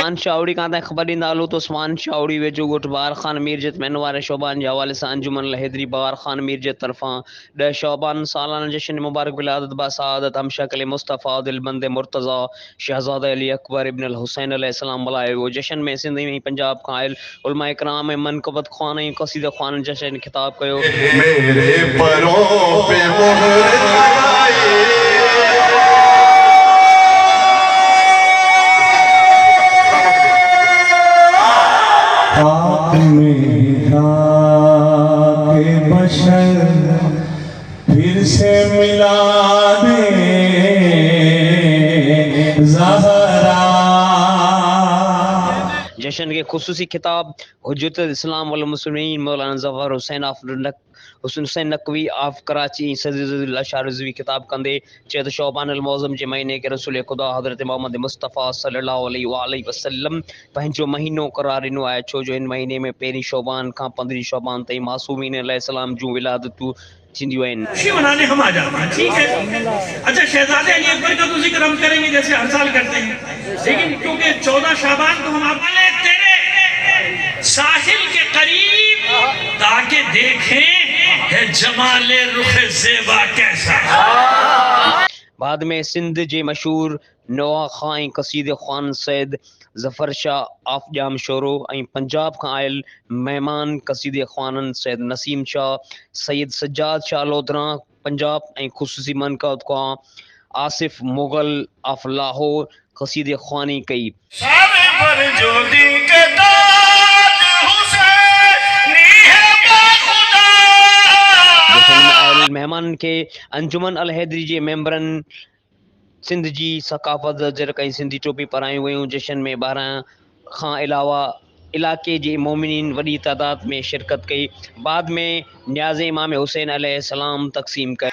उस्मान शाहौड़ी का ख़बर ॾींदा हलूं त उस्मान शाहौड़ी वेझो ॻोठु बहार ख़ान मीरजत महनवार शोबान जे हवाले सां अंजुमन हैदरी बहार ख़ान मीरजत तरफ़ां 10 शोबान सालाना जश्न मुबारक विलादत बासआदत हमशकल मुस्तफ़ा दिलबंद मुर्तज़ा शहज़ादा अली अकबर इब्न अल हुसैन अलैहिस्सलाम मल्हायो वियो। जश्न में सिंध ऐं पंजाब खां आयल उलमा इकराम ऐं मनक़बत ख़्वान ऐं क़सीदा ख़्वाननि जश्न ख़िताब कयो। मेरे परों पे मोहर लगाई में के बशर फिर से मिला दे ज़हरा। जश्न के खुसूसी खिताब हुज्जत इस्लाम वल मुस्लिमीन मौलाना ज़फ़र हुसैन नकवी ऑफ कराची सदील अशार रिज़वी खिताब कंदे चए त शोबान अल मौज़म जे महीने के रसूल खुदा हज़रत मोहम्मद मुस्तफ़ा सल्लल्लाहु अलैहि वसल्लम पंहिंजो महीनो करार ॾिनो आहे, छो जो हिन महीने में पहिरीं शोबान खां 15 शोबान ताईं मासूमीन अलैहिस्सलाम जूं विलादतूं थींदियूं आहिनि। खुशी मनाने हम आ जाते हैं, ठीक है। अच्छा, शहजादे अली अकबर का तो जिक्र हम करेंगे जैसे हर साल करते हैं, लेकिन क्योंकि 14 शाबान को हम आपने तेरे साहिल के करीब ताकि देखें है जमाले रुखे ज़ेबा कैसा। बाद में सिंध जे मशहूर नवा खां ऐं कसीदे ख़्वान सैद ज़फ़र शाह आफ जाम शोरो ऐं पंजाब खां आयल महिमान कसीदे ख़्वानन सैद नसीम शाह सैयद सज्जाद शाह लोधरा पंजाब ऐं ख़ुसूसी मनक़बत ख़्वां आसिफ मुग़ल ऑफ लाहौर कसीदे ख़्वानी कई। मेहमान के अंजुमन अल हैदरी जे मेंबरन सिंध जी सकाफ़त ज़रक ऐं सिंधी टोपी पारायूं वयूं। जश्न में 12 खां अलावा इलाके जे मोमिनीन वॾी तादाद में शिरकत कई। बाद में न्याज़ इमाम हुसैन अलैहिस्सलाम तक़सीम कया।